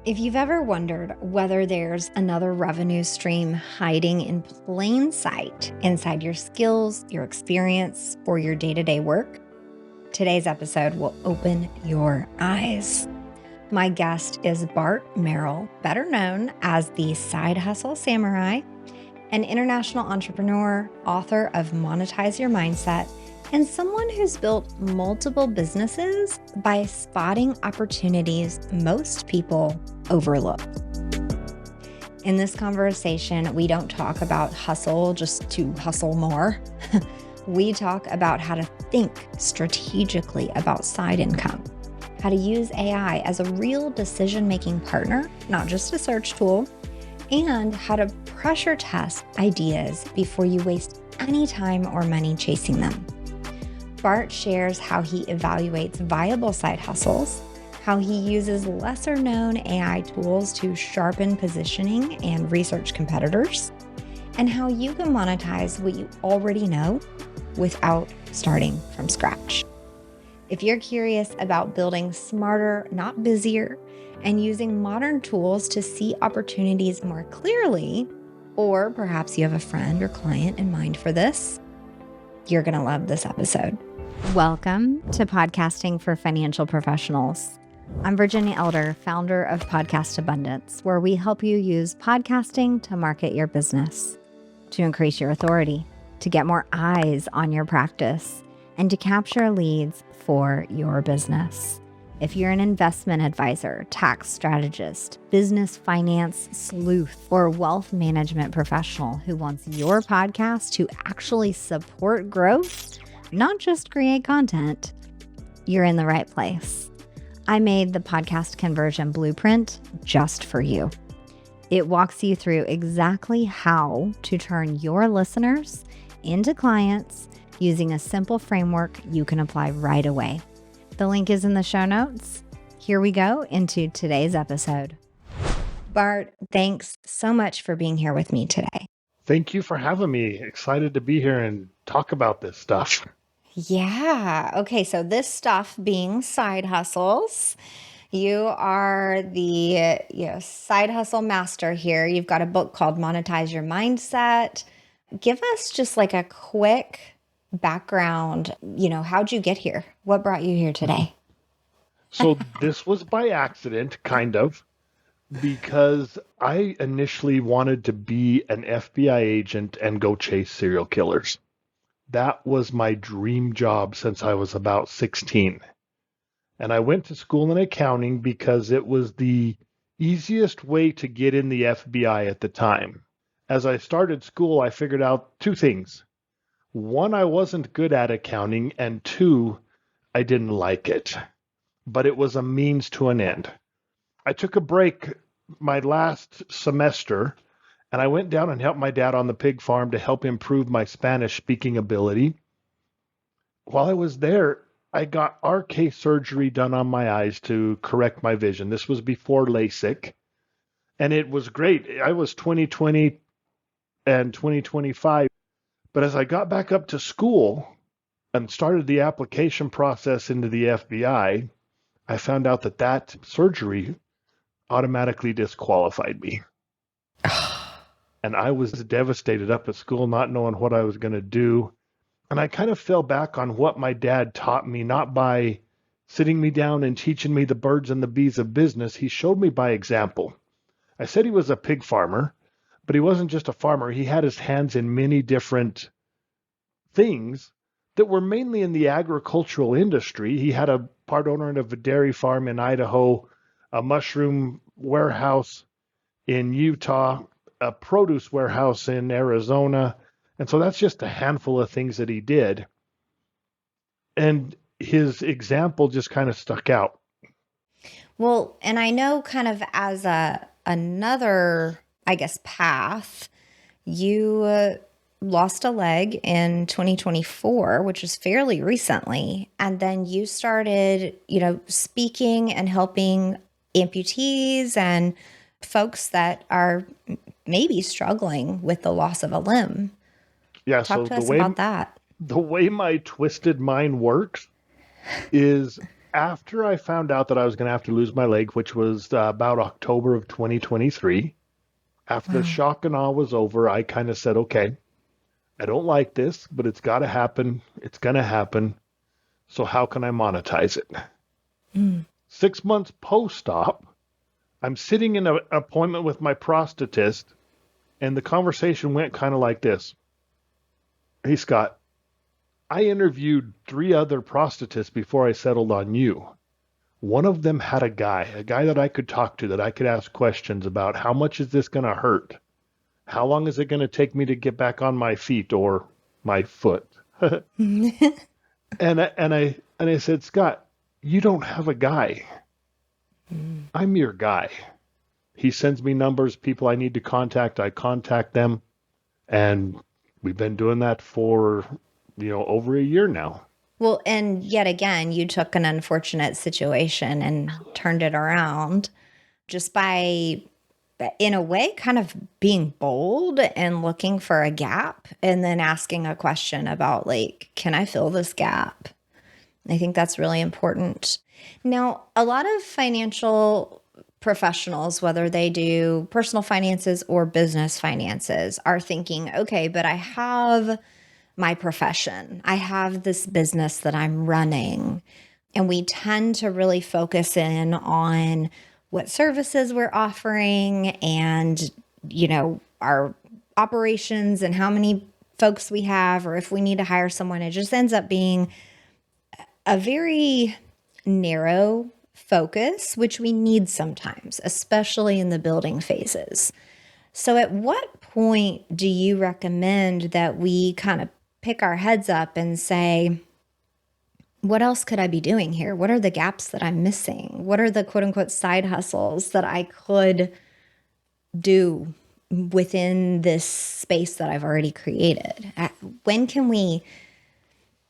If you've ever wondered whether there's another revenue stream hiding in plain sight inside your skills, your experience, or your day-to-day work, today's episode will open your eyes. My guest is Bart Merrell, better known as the Side Hustle Samurai, an international entrepreneur, author of Monetize Your Mindset, and someone who's built multiple businesses by spotting opportunities most people overlook. In this conversation, we don't talk about hustle just to hustle more. We talk about how to think strategically about side income, how to use AI as a real decision-making partner, not just a search tool, and how to pressure test ideas before you waste any time or money chasing them. Bart shares how he evaluates viable side hustles, how he uses lesser-known AI tools to sharpen positioning and research competitors, and how you can monetize what you already know without starting from scratch. If you're curious about building smarter, not busier, and using modern tools to see opportunities more clearly, or perhaps you have a friend or client in mind for this, you're going to love this episode. Welcome to Podcasting for Financial Professionals. I'm Virginia Elder, founder of Podcast Abundance, where we help you use podcasting to market your business, to increase your authority, to get more eyes on your practice, and to capture leads for your business. If you're an investment advisor, tax strategist, business finance sleuth, or wealth management professional who wants your podcast to actually support growth, not just create content, you're in the right place. I made the podcast conversion blueprint just for you. It walks you through exactly how to turn your listeners into clients using a simple framework you can apply right away. The link is in the show notes. Here we go into today's episode. Bart, thanks so much for being here with me today. Thank you for having me. Excited to be here and talk about this stuff. Yeah. Okay. So this stuff being side hustles, you are the side hustle master here. You've got a book called Monetize Your Mindset. Give us just like a quick background. How'd you get here? What brought you here today? So this was by accident, kind of, because I initially wanted to be an FBI agent and go chase serial killers. That was my dream job since I was about 16. And I went to school in accounting because it was the easiest way to get in the FBI at the time. As I started school, I figured out two things. One, I wasn't good at accounting, and two, I didn't like it. But it was a means to an end. I took a break my last semester, and I went down and helped my dad on the pig farm to help improve my Spanish speaking ability. While I was there, I got RK surgery done on my eyes to correct my vision. This was before LASIK, and it was great. I was 2020 and 2025. But as I got back up to school and started the application process into the FBI, I found out that surgery automatically disqualified me. And I was devastated up at school, not knowing what I was going to do. And I kind of fell back on what my dad taught me, not by sitting me down and teaching me the birds and the bees of business. He showed me by example. I said he was a pig farmer, but he wasn't just a farmer. He had his hands in many different things that were mainly in the agricultural industry. He had a part owner of a dairy farm in Idaho, a mushroom warehouse in Utah, a produce warehouse in Arizona. And so that's just a handful of things that he did. And his example just kind of stuck out. Well, and I know kind of as another, path, you lost a leg in 2024, which is fairly recently. And then you started, speaking and helping amputees and folks that are maybe struggling with the loss of a limb. Yeah, Talk to us about that. The way my twisted mind works is after I found out that I was going to have to lose my leg, which was about October of 2023, after the Wow. shock and awe was over, I kind of said, okay, I don't like this, but it's got to happen. It's going to happen. So how can I monetize it? Mm. 6 months post-op, I'm sitting in an appointment with my prosthetist, and the conversation went kind of like this. Hey, Scott, I interviewed 3 other prosthetists before I settled on you. One of them had a guy that I could talk to, that I could ask questions about. How much is this going to hurt? How long is it going to take me to get back on my feet or my foot? And I said, Scott, you don't have a guy. I'm your guy. He sends me numbers, people I need to contact. I contact them, and we've been doing that for over a year now. Well, and yet again, you took an unfortunate situation and turned it around just by, in a way, kind of being bold and looking for a gap and then asking a question about, like, can I fill this gap? I think that's really important. Now, a lot of financial professionals, whether they do personal finances or business finances, are thinking, okay, but I have my profession, I have this business that I'm running. And we tend to really focus in on what services we're offering and, our operations and how many folks we have, or if we need to hire someone. It just ends up being a very narrow focus, which we need sometimes, especially in the building phases. So, at what point do you recommend that we kind of pick our heads up and say, what else could I be doing here? What are the gaps that I'm missing? What are the quote unquote side hustles that I could do within this space that I've already created? When can we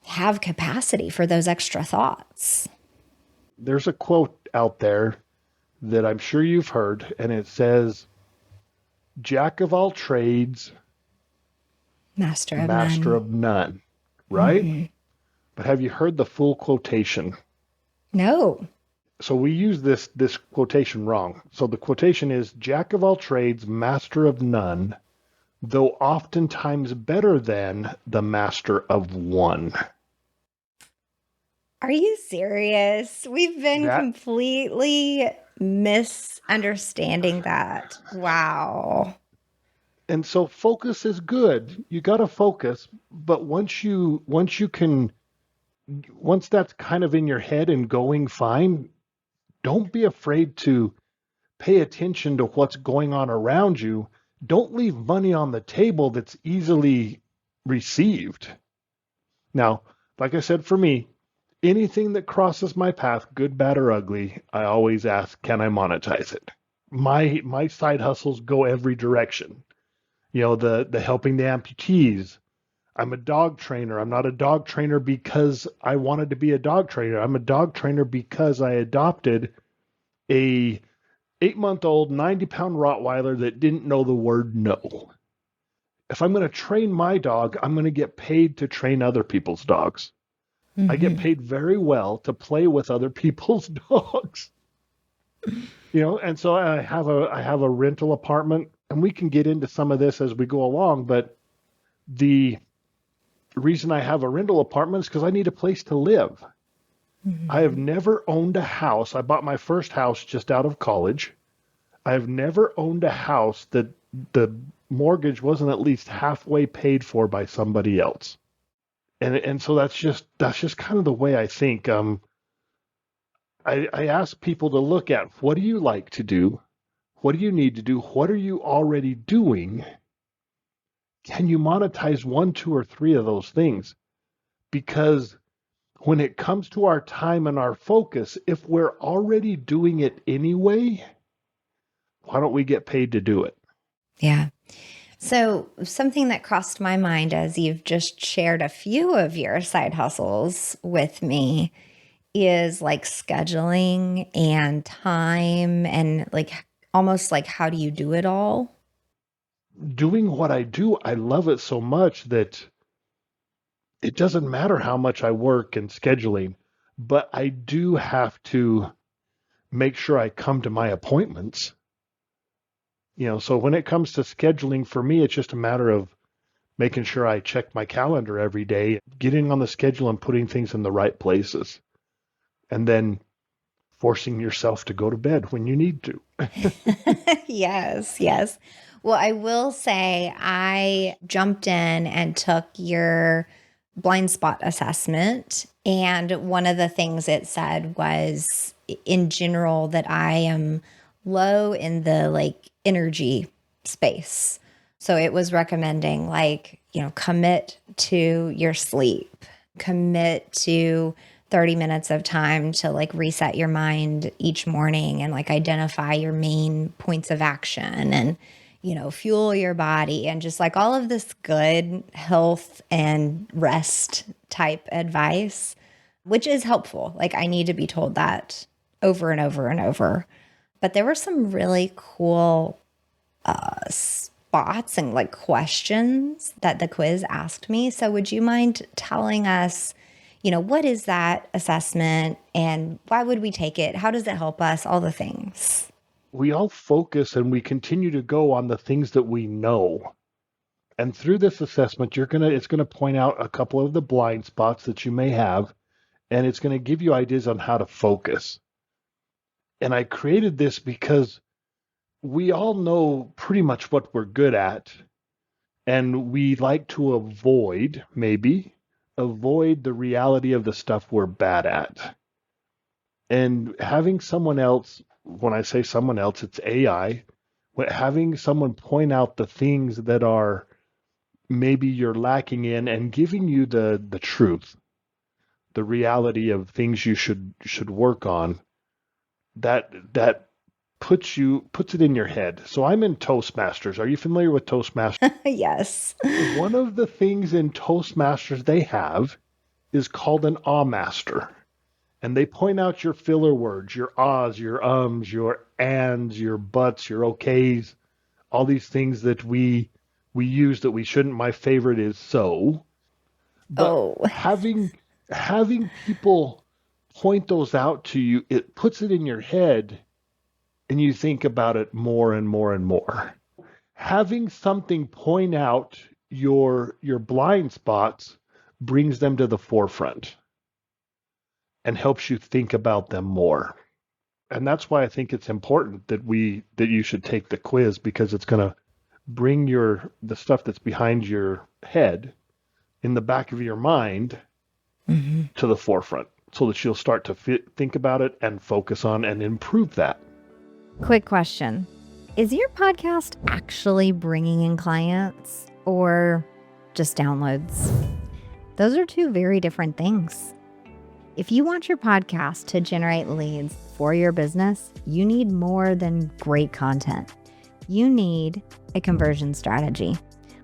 have capacity for those extra thoughts? There's a quote out there that I'm sure you've heard, and it says, Jack of all trades, Master of master none. of none, right? Mm-hmm. But have you heard the full quotation? No. So we use this quotation wrong. So the quotation is, Jack of all trades, master of none, though oftentimes better than the master of one. Are you serious? We've been That completely misunderstanding that. Wow. And so focus is good. You got to focus, but once that's kind of in your head and going fine, don't be afraid to pay attention to what's going on around you. Don't leave money on the table that's easily received. Now, like I said, for me, anything that crosses my path, good, bad, or ugly, I always ask, can I monetize it? My side hustles go every direction. The helping the amputees. I'm a dog trainer. I'm not a dog trainer because I wanted to be a dog trainer. I'm a dog trainer because I adopted a 8-month-old 90-pound Rottweiler that didn't know the word no. If I'm going to train my dog, I'm going to get paid to train other people's dogs. I get Mm-hmm. paid very well to play with other people's dogs. And so I have a rental apartment, and we can get into some of this as we go along, but the reason I have a rental apartment is because I need a place to live. I have Mm-hmm. never owned a house. I bought my first house just out of college. I have never owned a house that the mortgage wasn't at least halfway paid for by somebody else. And so that's just kind of the way I think. I ask people to look at, what do you like to do? What do you need to do? What are you already doing? Can you monetize 1, 2, or 3 of those things? Because when it comes to our time and our focus, if we're already doing it anyway, why don't we get paid to do it? Yeah. So, something that crossed my mind as you've just shared a few of your side hustles with me is like scheduling and time and like almost like how do you do it all? Doing what I do, I love it so much that it doesn't matter how much I work and scheduling. but I do have to make sure I come to my appointments. So when it comes to scheduling for me, it's just a matter of making sure I check my calendar every day, getting on the schedule and putting things in the right places, and then forcing yourself to go to bed when you need to. Yes, yes. Well, I will say I jumped in and took your blind spot assessment. And one of the things it said was, in general, that I am low in the energy space. So it was recommending, commit to your sleep, commit to 30 minutes of time to reset your mind each morning and identify your main points of action and fuel your body and just all of this good health and rest type advice, which is helpful. I need to be told that over and over and over. But there were some really cool spots and questions that the quiz asked me. So would you mind telling us, what is that assessment and why would we take it? How does it help us? All the things. We all focus and we continue to go on the things that we know. And through this assessment, it's going to point out a couple of the blind spots that you may have, and it's going to give you ideas on how to focus. And I created this because we all know pretty much what we're good at, and we like to avoid the reality of the stuff we're bad at. And having someone else, when I say someone else, it's AI, having someone point out the things that are maybe you're lacking in and giving you the truth, the reality of things you should work on, that puts it in your head. So I'm in Toastmasters. Are you familiar with Toastmasters? Yes. One of the things in Toastmasters they have is called an awe master. And they point out your filler words, your ahs, your ums, your ands, your buts, your okays, all these things that we use that we shouldn't. My favorite is so. But Oh, having people point those out to you, it puts it in your head and you think about it more and more and more. Having something point out your blind spots brings them to the forefront and helps you think about them more. And that's why I think it's important that you should take the quiz, because it's going to bring the stuff that's behind your head in the back of your mind to the forefront, so that you'll start to think about it and focus on and improve that. quick question. Is your podcast actually bringing in clients or just downloads? Those are two very different things. If you want your podcast to generate leads for your business, you need more than great content. You need a conversion strategy,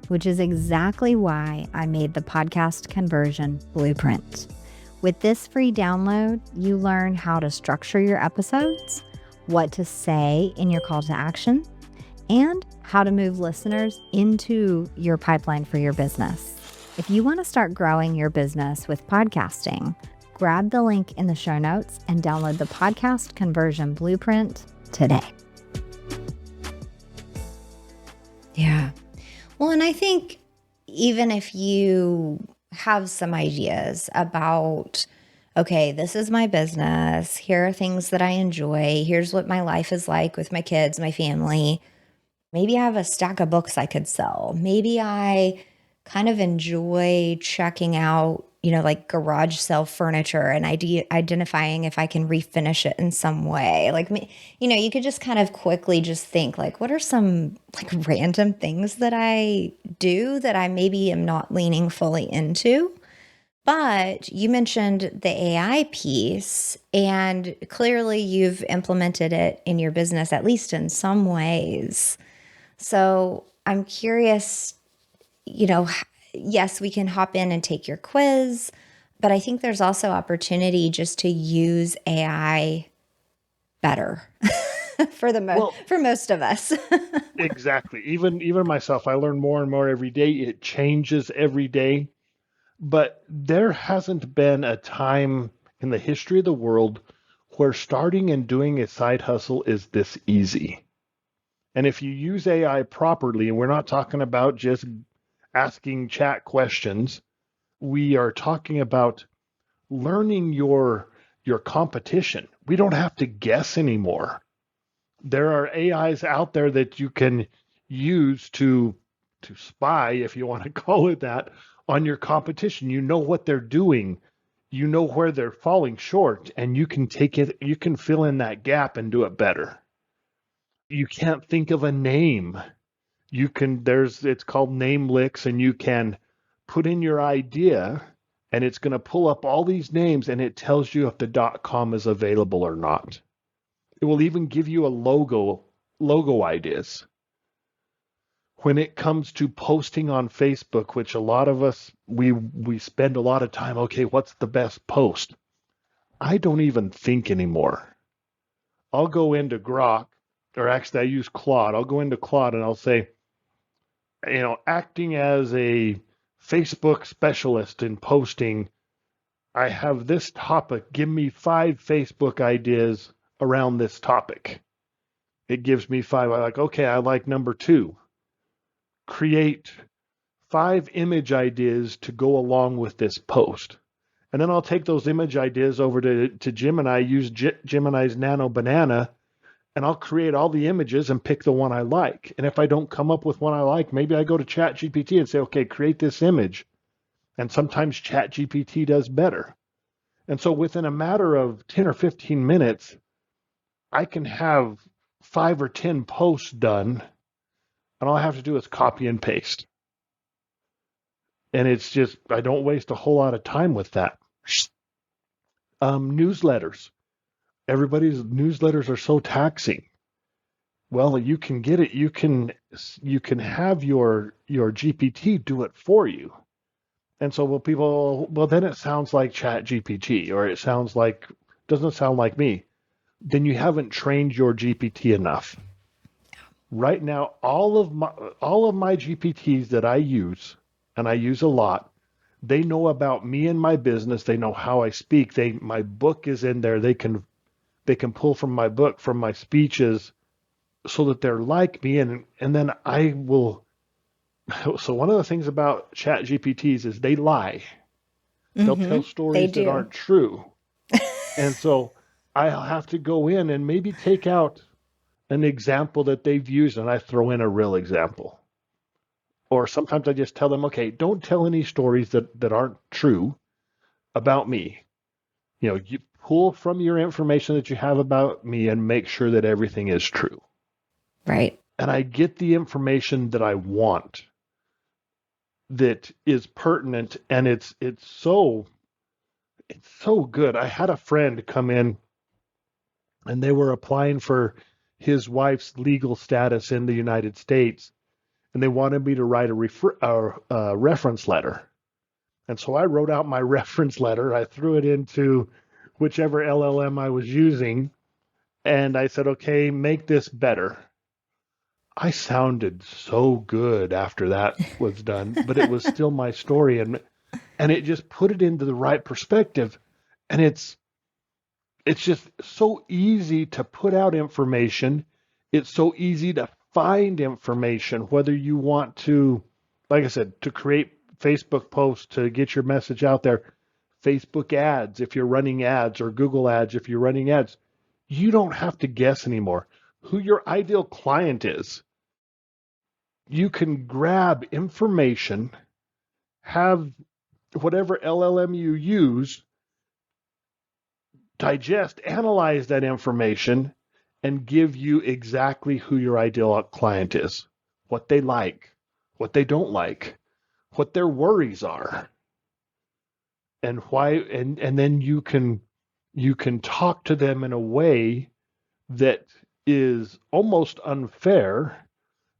which is exactly why I made the podcast conversion blueprint. With this free download, you learn how to structure your episodes, what to say in your call to action, and how to move listeners into your pipeline for your business. If you want to start growing your business with podcasting, grab the link in the show notes and download the podcast conversion blueprint today. Yeah. Well, and I think even if you have some ideas about, okay, this is my business, here are things that I enjoy, here's what my life is like with my kids, my family, maybe I have a stack of books I could sell. Maybe I kind of enjoy checking out, garage sale furniture and identifying if I can refinish it in some way. You could just kind of quickly just think what are some random things that I do that I maybe am not leaning fully into. But you mentioned the AI piece, and clearly you've implemented it in your business, at least in some ways. So I'm curious, yes, we can hop in and take your quiz, but I think there's also opportunity just to use AI better for most of us. Exactly. Even myself, I learn more and more every day. It changes every day. But there hasn't been a time in the history of the world where starting and doing a side hustle is this easy. And if you use AI properly, and we're not talking about just asking chat questions, we are talking about learning your competition. We don't have to guess anymore. There are AIs out there that you can use to spy, if you want to call it that, on your competition. You know what they're doing. You know where they're falling short, and you can take it, you can fill in that gap and do it better. You can't think of a name. You can, it's called name licks, and you can put in your idea, and it's going to pull up all these names, and it tells you if the .com is available or not. It will even give you a logo ideas. When it comes to posting on Facebook, which a lot of us, we spend a lot of time, okay, what's the best post? I don't even think anymore. I'll go into Grok, or actually I use Claude. I'll go into Claude and I'll say, acting as a Facebook specialist in posting, I have this topic. Give me 5 Facebook ideas around this topic. It gives me 5. I like, okay, I like number 2. Create 5 image ideas to go along with this post. And then I'll take those image ideas over to Gemini, use Gemini's Nano Banana, and I'll create all the images and pick the one I like. And if I don't come up with one I like, maybe I go to ChatGPT and say, okay, create this image. And sometimes ChatGPT does better. And so within a matter of 10 or 15 minutes, I can have 5 or 10 posts done, and all I have to do is copy and paste. And it's just, I don't waste a whole lot of time with that. Newsletters. Everybody's newsletters are so taxing. Well, you can get it. You can have your GPT do it for you. And so well, then it sounds like ChatGPT, or it doesn't sound like me. Then you haven't trained your GPT enough. Right now, all of my GPTs that I use, and I use a lot, they know about me and my business. They know how I speak. My book is in there. They can pull from my book, from my speeches, so that they're like me. And then I will. So one of the things about Chat GPTs is they lie. They'll tell stories that aren't true. And so I'll have to go in and maybe take out an example that they've used, and I throw in a real example. Or sometimes I just tell them, okay, don't tell any stories that aren't true about me. You pull from your information that you have about me and make sure that everything is true. Right. And I get the information that I want, that is pertinent, and it's so good. I had a friend come in, and they were applying for his wife's legal status in the United States, and they wanted me to write a reference letter. And so I wrote out my reference letter. I threw it into whichever LLM I was using, and I said, okay, make this better. I sounded so good after that was done, but it was still my story, and it just put it into the right perspective. And it's just so easy to put out information. It's so easy to find information, whether you want to, like I said, to create Facebook posts to get your message out there, Facebook ads if you're running ads, or Google ads if you're running ads. You don't have to guess anymore who your ideal client is. You can grab information, have whatever LLM you use digest, analyze that information, and give you exactly who your ideal client is, what they like, what they don't like, what their worries are, and why. And then you can talk to them in a way that is almost unfair,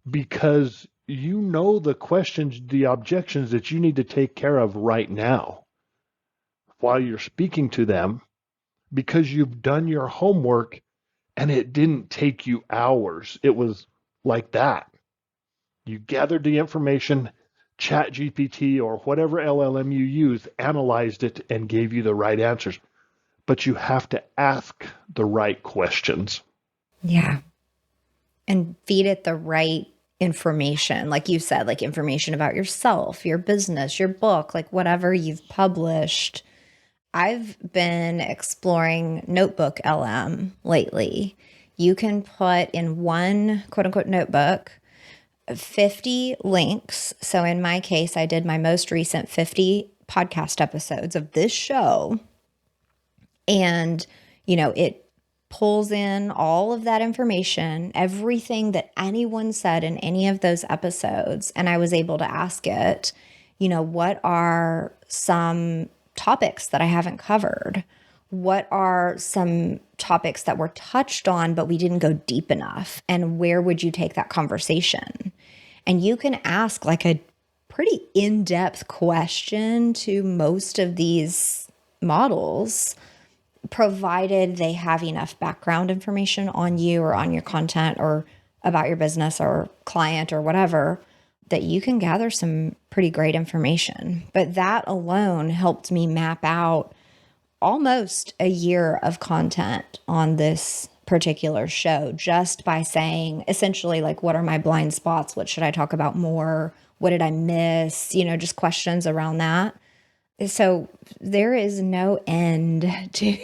because you know the questions, the objections that you need to take care of right now while you're speaking to them, because you've done your homework, and it didn't take you hours. It was like that. You gathered the information, ChatGPT or whatever LLM you use analyzed it and gave you the right answers. but you have to ask the right questions. Yeah. And feed it the right information. Like you said, like information about yourself, your business, your book, like whatever you've published. I've been exploring Notebook LM lately. You can put in one quote unquote notebook 50 links. So in my case, I did my most recent 50 podcast episodes of this show. And, it pulls in all of that information, everything that anyone said in any of those episodes. And I was able to ask it, what are some topics that I haven't covered? What are some topics that were touched on, but we didn't go deep enough? And where would you take that conversation? And you can ask like a pretty in depth question to most of these models, provided they have enough background information on you or on your content or about your business or client or whatever, that you can gather some pretty great information. But that alone helped me map out almost a year of content on this particular show, just by saying essentially, like, what are my blind spots? What should I talk about more? What did I miss? Just questions around that. So there is no end to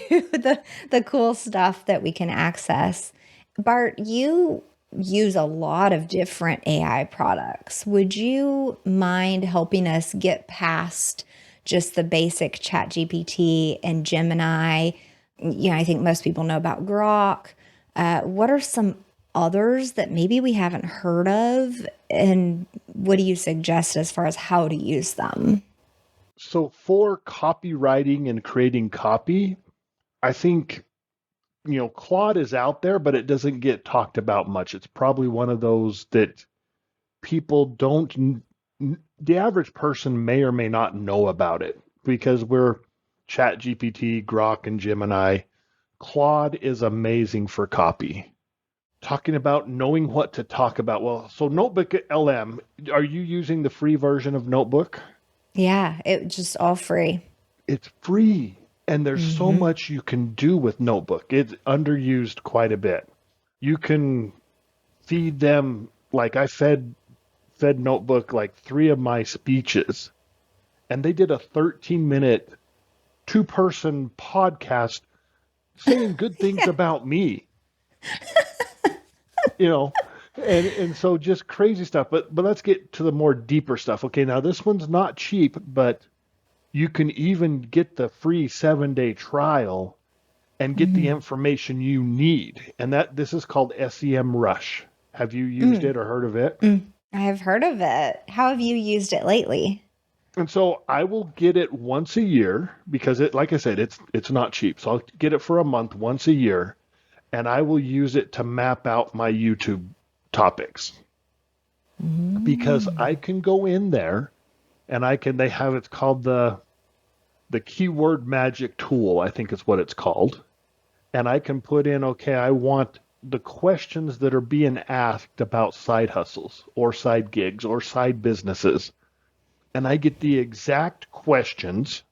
the cool stuff that we can access. Bart, you use a lot of different AI products. Would you mind helping us get past just the basic ChatGPT and Gemini? I think most people know about Grok. What are some others that maybe we haven't heard of? And what do you suggest as far as how to use them? So for copywriting and creating copy, I think, Claude is out there, but it doesn't get talked about much. It's probably one of those that people don't, the average person may or may not know about it because we're ChatGPT, Grok, and Gemini. Claude is amazing for copy. Talking about knowing what to talk about. Well, so Notebook LM, are you using the free version of Notebook? Yeah, it just all free. It's free. And there's so Mm-hmm. much you can do with Notebook. It's underused quite a bit. You can feed them, like I fed Notebook like 3 of my speeches, and they did a 13-minute two-person podcast saying good things Yeah. about me, you know. And so just crazy stuff. But let's get to the more deeper stuff. Okay, now this one's not cheap, but you can even get the free 7-day trial and get the Mm, information you need. And that this is called SEM Rush. Have you used mm, it or heard of it? mm. I have heard of it. How have you used it lately? And so I will get it once a year because it, like I said, it's not cheap. So I'll get it for a month once a year, and I will use it to map out my YouTube topics because I Mm. can go in there and they have, it's called the keyword magic tool, I think is what it's called. And I can put in, okay, I want the questions that are being asked about side hustles or side gigs or side businesses. And I get the exact questions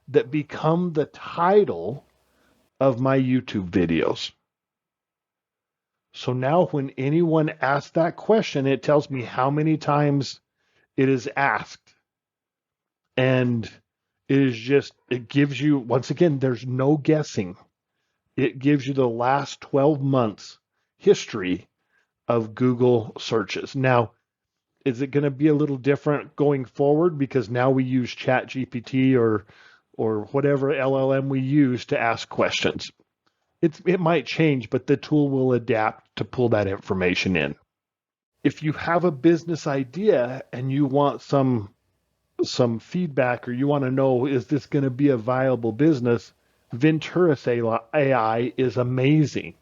that become the title of my YouTube videos. So now when anyone asks that question, it tells me how many times it is asked. And it gives you, once again, there's no guessing. It gives you the last 12 months history of Google searches. Now, is it going to be a little different going forward because now we use ChatGPT or whatever LLM we use to ask questions? It might change, but the tool will adapt to pull that information in. If you have a business idea and you want some feedback or you want to know, is this going to be a viable business? Venturus AI is amazing.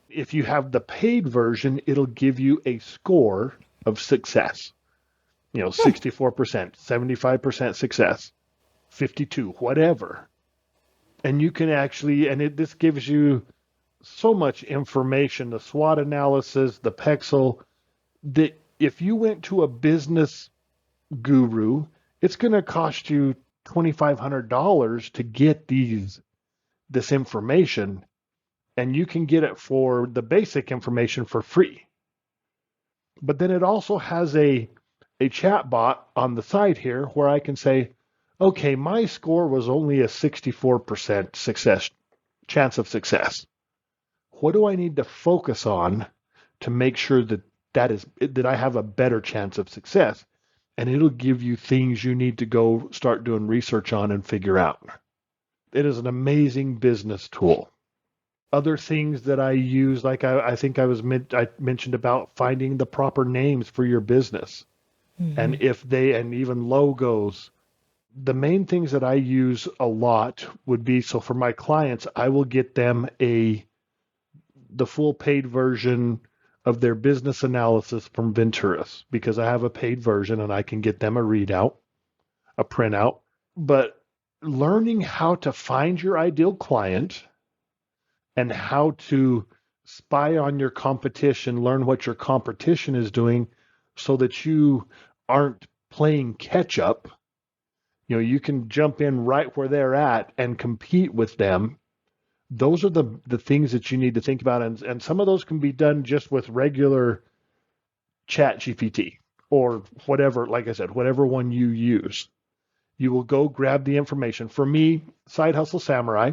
If you have the paid version, it'll give you a score of success. 64%, 75% success, 52, whatever. And you can actually, this gives you so much information, the SWOT analysis, the Pexel, that if you went to a business guru, it's going to cost you $2,500 to get this information, and you can get it for the basic information for free. But then it also has a chat bot on the side here where I can say, okay, my score was only a 64% chance of success. What do I need to focus on to make sure that I have a better chance of success? And it'll give you things you need to go start doing research on and figure out. It is an amazing business tool. Other things that I use, like I think I mentioned about finding the proper names for your business, and even logos. The main things that I use a lot would be, so for my clients, I will get them the full paid version of their business analysis from Venturus, because I have a paid version and I can get them a printout. But learning how to find your ideal client and how to spy on your competition, learn what your competition is doing so that you aren't playing catch up. You can jump in right where they're at and compete with them. Those are the things that you need to think about. And some of those can be done just with regular ChatGPT or whatever, like I said, whatever one you use. You will go grab the information. For me, Side Hustle Samurai,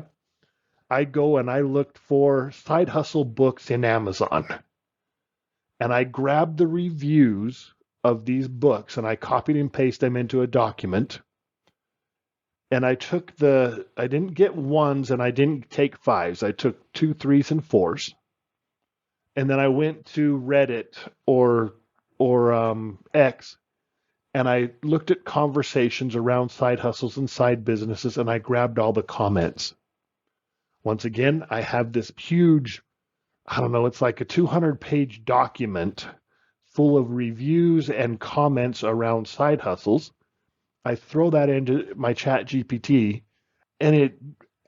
I go and I looked for side hustle books in Amazon. And I grabbed the reviews of these books and I copied and pasted them into a document. And I didn't get ones and I didn't take fives. I took 2, 3s, and 4s. And then I went to Reddit or X, and I looked at conversations around side hustles and side businesses, and I grabbed all the comments. Once again, I have this huge, I don't know, it's like a 200-page document full of reviews and comments around side hustles. I throw that into my ChatGPT, and it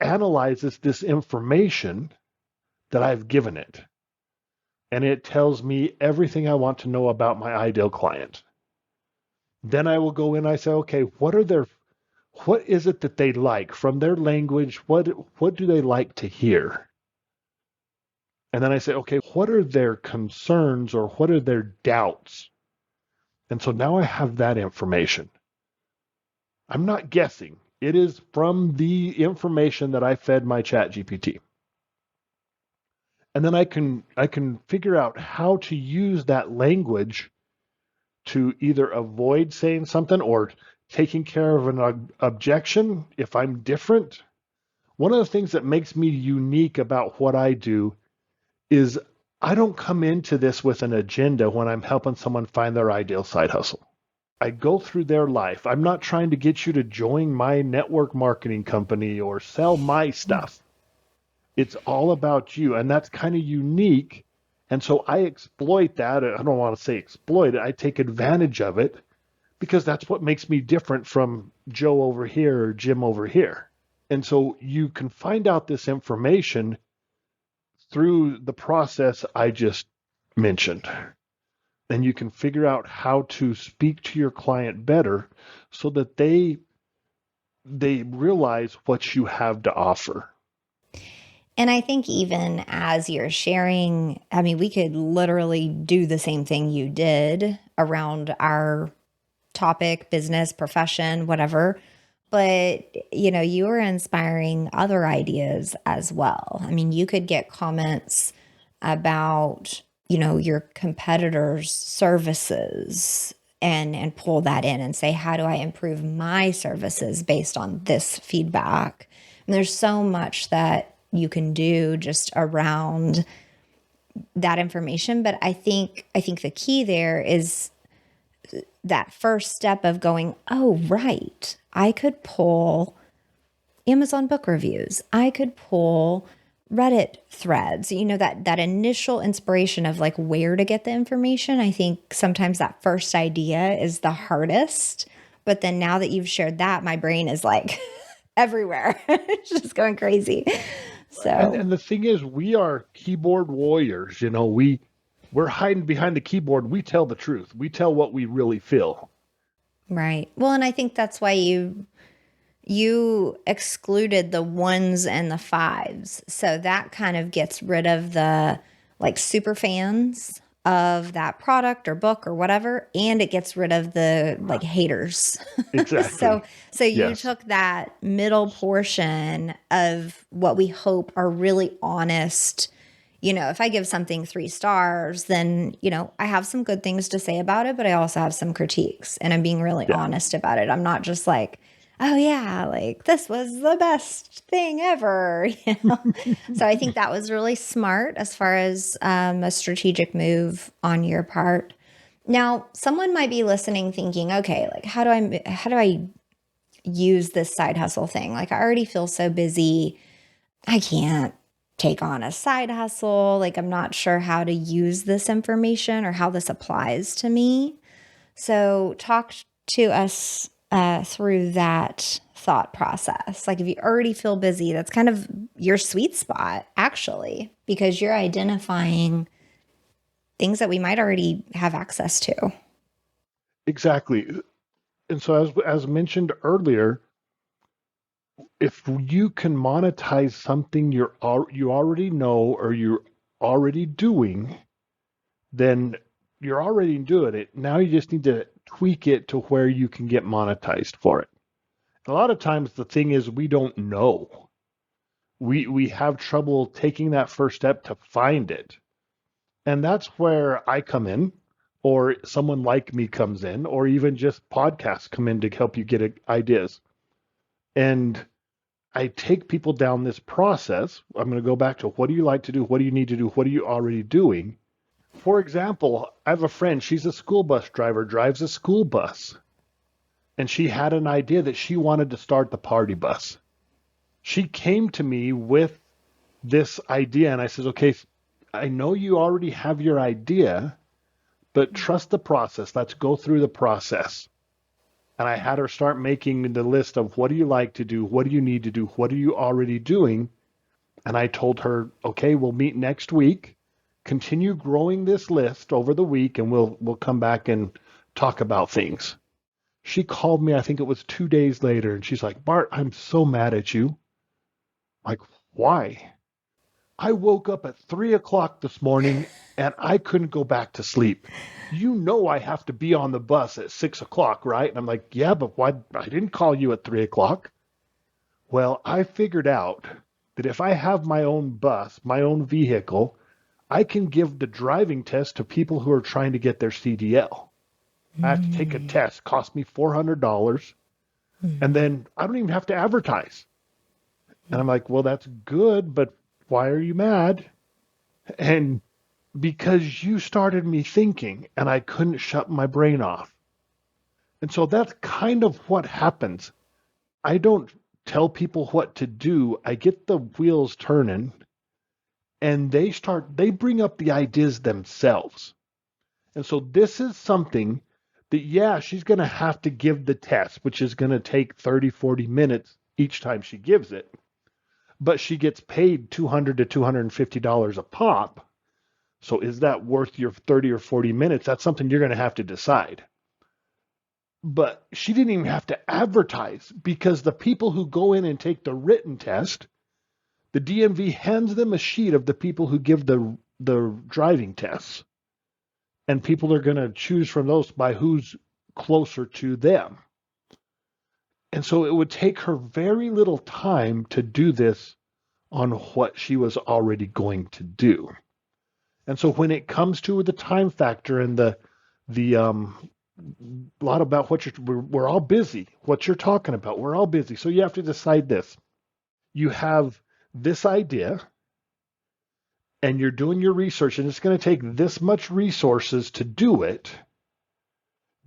analyzes this information that I've given it. And it tells me everything I want to know about my ideal client. Then I will go in, I say, okay, what is it that they like from their language? What do they like to hear? And then I say, okay, what are their concerns or what are their doubts? And so now I have that information. I'm not guessing. It is from the information that I fed my ChatGPT. And then I can figure out how to use that language to either avoid saying something or taking care of an objection if I'm different. One of the things that makes me unique about what I do is I don't come into this with an agenda when I'm helping someone find their ideal side hustle. I go through their life. I'm not trying to get you to join my network marketing company or sell my stuff. It's all about you, and that's kind of unique. And so I exploit that. I don't want to say exploit it. I take advantage of it because that's what makes me different from Joe over here or Jim over here. And so you can find out this information through the process I just mentioned. And you can figure out how to speak to your client better so that they realize what you have to offer. And I think even as you're sharing, I mean, we could literally do the same thing you did around our topic, business, profession, whatever. But, you are inspiring other ideas as well. I mean, you could get comments about, your competitors' services and pull that in and say, how do I improve my services based on this feedback? And there's so much that you can do just around that information. But I think the key there is that first step of going, oh, right, I could pull Amazon book reviews. I could pull Reddit threads, that initial inspiration of like where to get the information. I think sometimes that first idea is the hardest. But then now that you've shared that, my brain is like everywhere. It's just going crazy. So, and the thing is, we are keyboard warriors. We're hiding behind the keyboard. We tell the truth. We tell what we really feel. Right. Well, and I think that's why you you excluded the ones and the fives. So that kind of gets rid of the like super fans of that product or book or whatever, and it gets rid of the like haters. so Exactly. so you Yes. took that middle portion of what we hope are really honest. If I give something 3 stars, then, I have some good things to say about it, but I also have some critiques and I'm being really Yeah. honest about it. I'm not just like, oh yeah, like this was the best thing ever, So I think that was really smart as far as a strategic move on your part. Now, someone might be listening thinking, okay, like how do I use this side hustle thing? Like I already feel so busy. I can't take on a side hustle. Like, I'm not sure how to use this information or how this applies to me. So, talk to us through that thought process. Like, if you already feel busy, that's kind of your sweet spot, actually, because you're identifying things that we might already have access to. Exactly. And so as mentioned earlier, if you can monetize something you already know or you're already doing, then you're already doing it. Now you just need to tweak it to where you can get monetized for it. A lot of times the thing is we don't know. We have trouble taking that first step to find it. And that's where I come in, or someone like me comes in, or even just podcasts come in to help you get ideas. And I take people down this process. I'm going to go back to what do you like to do? What do you need to do? What are you already doing? For example, I have a friend, she's a school bus driver, drives a school bus, and she had an idea that she wanted to start the party bus. She came to me with this idea, and I said, okay, I know you already have your idea, but trust the process. Let's go through the process. And I had her start making the list of what do you like to do? What do you need to do? What are you already doing? And I told her, okay, we'll meet next week. Continue growing this list over the week and we'll come back and talk about things. She called me, I think it was 2 days later, and she's like, Bart, I'm so mad at you. I'm like, why? I woke up at 3 o'clock this morning and I couldn't go back to sleep. You know I have to be on the bus at 6 o'clock, right? And I'm like, yeah, but why? I didn't call you at 3 o'clock. Well, I figured out that if I have my own bus, my own vehicle, I can give the driving test to people who are trying to get their CDL. I have to take a test, cost me $400, and then I don't even have to advertise. And I'm like, well, that's good, but why are you mad? And because you started me thinking and I couldn't shut my brain off. And so that's kind of what happens. I don't tell people what to do. I get the wheels turning and they bring up the ideas themselves. And so this is something that, yeah, she's going to have to give the test, which is going to take 30, 40 minutes each time she gives it. But she gets paid $200 to $250 a pop. So is that worth your 30 or 40 minutes? That's something you're going to have to decide. But she didn't even have to advertise because the people who go in and take the written test, the DMV hands them a sheet of the people who give the driving tests. And people are going to choose from those by who's closer to them. And so it would take her very little time to do this on what she was already going to do. And so when it comes to the time factor and the a lot about what we're all busy. What you're talking about, we're all busy. So you have to decide this. You have this idea and you're doing your research and it's going to take this much resources to do it.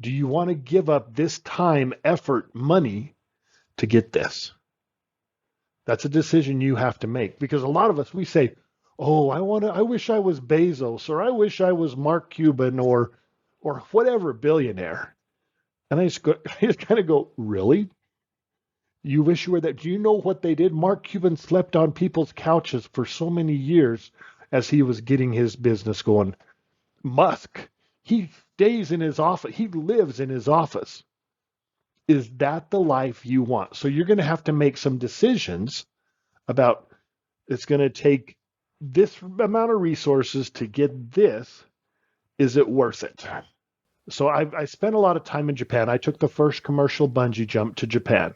Do you want to give up this time, effort, money to get this? That's a decision you have to make because a lot of us, we say, oh, I wish I was Bezos or I wish I was Mark Cuban or whatever billionaire. And I just kind of go, really? You wish you were that? Do you know what they did? Mark Cuban slept on people's couches for so many years as he was getting his business going. Musk, he stays in his office. He lives in his office. Is that the life you want? So you're going to have to make some decisions about, it's going to take this amount of resources to get this. Is it worth it? So I spent a lot of time in Japan. I took the first commercial bungee jump to Japan.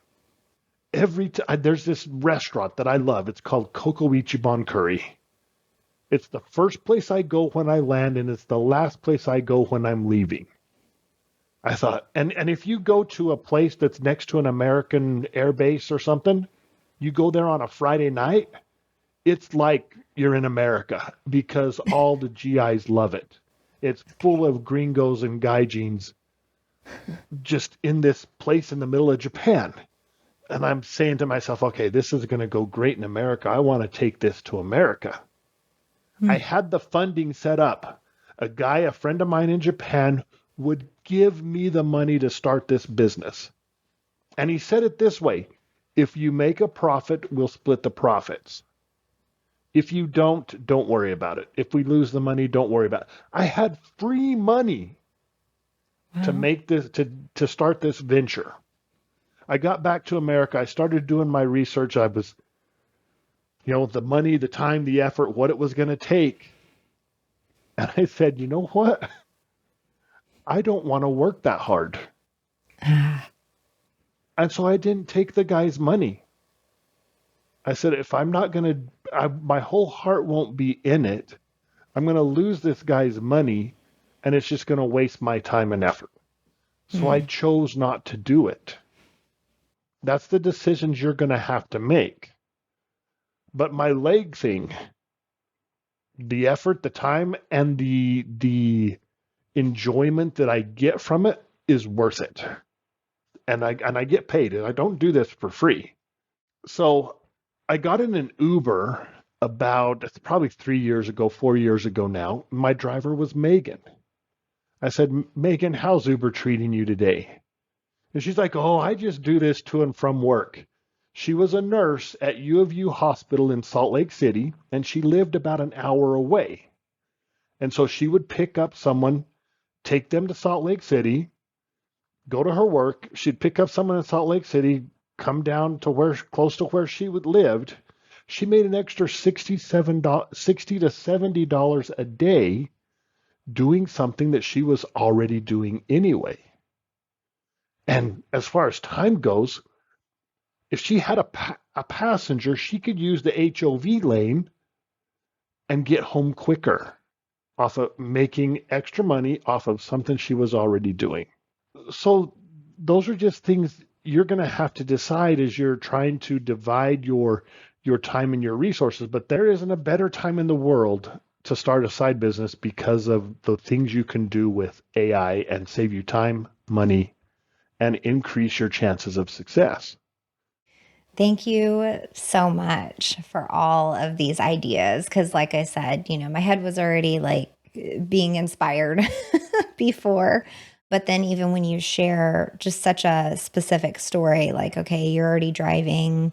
There's this restaurant that I love. It's called Koko Ichiban Curry. It's the first place I go when I land, and it's the last place I go when I'm leaving. I thought, and if you go to a place that's next to an American air base or something, you go there on a Friday night, it's like you're in America because all the GIs love it. It's full of gringos and gaijins just in this place in the middle of Japan. And I'm saying to myself, okay, this is going to go great in America. I want to take this to America. I had the funding set up. A friend of mine in Japan, would give me the money to start this business. And he said it this way: if you make a profit, we'll split the profits. If you don't worry about it. If we lose the money, don't worry about it. I had free money to make this, to start this venture. I got back to America. I started doing my research. I was, the money, the time, the effort, what it was going to take. And I said, you know what? I don't want to work that hard. And so I didn't take the guy's money. I said, if I'm not going to, my whole heart won't be in it. I'm going to lose this guy's money, and it's just going to waste my time and effort. So I chose not to do it. That's the decisions you're going to have to make. But my leg thing, the effort, the time, and the enjoyment that I get from it is worth it. And I get paid, and I don't do this for free. So I got in an Uber it's probably 3 years ago, 4 years ago now. My driver was Megan. I said, Megan, how's Uber treating you today? And she's like, oh, I just do this to and from work. She was a nurse at U of U Hospital in Salt Lake City, and she lived about an hour away. And so she would pick up someone, take them to Salt Lake City, go to her work. She'd pick up someone in Salt Lake City, come down to close to where she lived. She made an extra $60 to $70 a day doing something that she was already doing anyway. And as far as time goes, if she had a passenger, she could use the HOV lane and get home quicker off of making extra money off of something she was already doing. So those are just things you're going to have to decide as you're trying to divide your time and your resources. But there isn't a better time in the world to start a side business because of the things you can do with AI and save you time, money, and increase your chances of success. Thank you so much for all of these ideas. Because like I said, my head was already like being inspired before. But then even when you share just such a specific story, like, okay, you're already driving,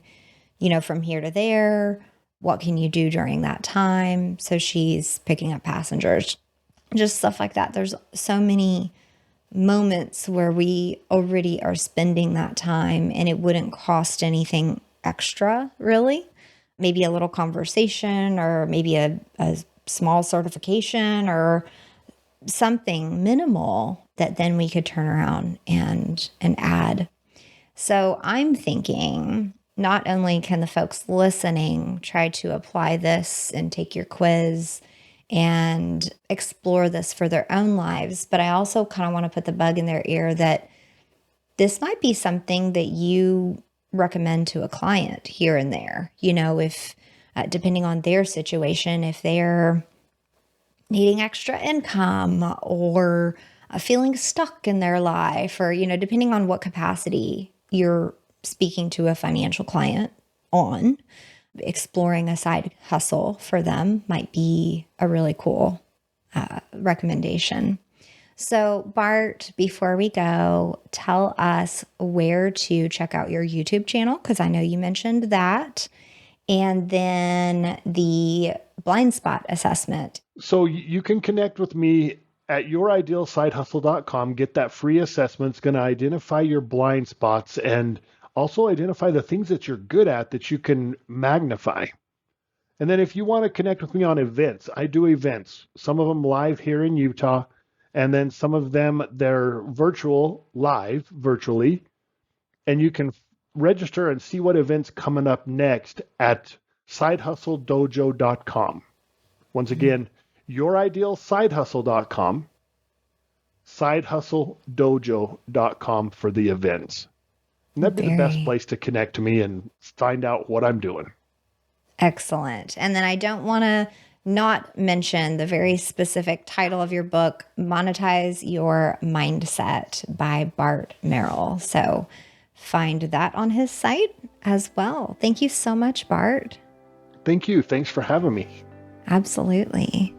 from here to there. What can you do during that time? So she's picking up passengers, just stuff like that. There's so many moments where we already are spending that time and it wouldn't cost anything extra, really. Maybe a little conversation or maybe a small certification or something minimal that then we could turn around and add. So I'm thinking not only can the folks listening try to apply this and take your quiz and explore this for their own lives, but I also kind of want to put the bug in their ear that this might be something that you recommend to a client here and there. If depending on their situation, if they're needing extra income or feeling stuck in their life, or depending on what capacity you're speaking to a financial client on, exploring a side hustle for them might be a really cool recommendation. So Bart, before we go, tell us where to check out your YouTube channel, because I know you mentioned that, and then the blind spot assessment. So you can connect with me at youridealsidehustle.com. Get that free assessment. It's going to identify your blind spots and also identify the things that you're good at that you can magnify. And then if you want to connect with me on events, I do events, some of them live here in Utah, and then some of them they're virtually, and you can register and see what events coming up next at sidehustledojo.com. Once again, youridealsidehustle.com, sidehustledojo.com for the events. And that'd be the best place to connect to me and find out what I'm doing. Excellent. And then I don't want to not mention the very specific title of your book, Monetize Your Mindset by Bart Merrell. So find that on his site as well. Thank you so much, Bart. Thank you. Thanks for having me. Absolutely.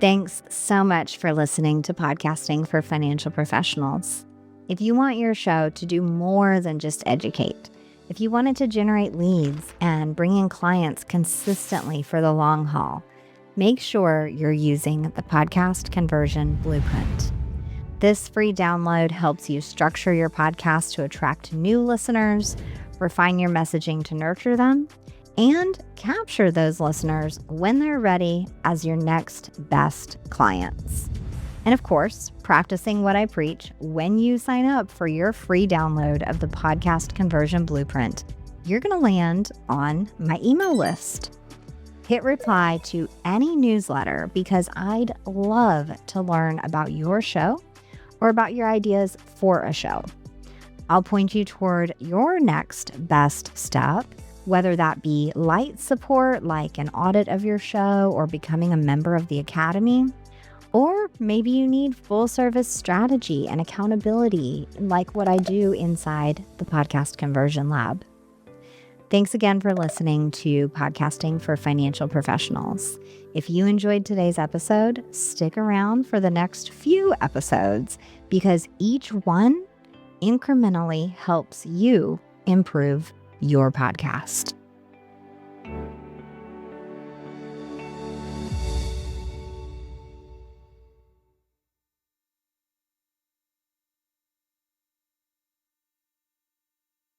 Thanks so much for listening to Podcasting for Financial Professionals. If you want your show to do more than just educate, if you want it to generate leads and bring in clients consistently for the long haul, make sure you're using the Podcast Conversion Blueprint. This free download helps you structure your podcast to attract new listeners, refine your messaging to nurture them, and capture those listeners when they're ready as your next best clients. And of course, practicing what I preach when you sign up for your free download of the Podcast Conversion Blueprint, you're going to land on my email list. Hit reply to any newsletter because I'd love to learn about your show or about your ideas for a show. I'll point you toward your next best step, whether that be light support like an audit of your show or becoming a member of the Academy, or maybe you need full service strategy and accountability like what I do inside the Podcast Conversion Lab. Thanks again for listening to Podcasting for Financial Professionals. If you enjoyed today's episode, stick around for the next few episodes because each one incrementally helps you improve your podcast.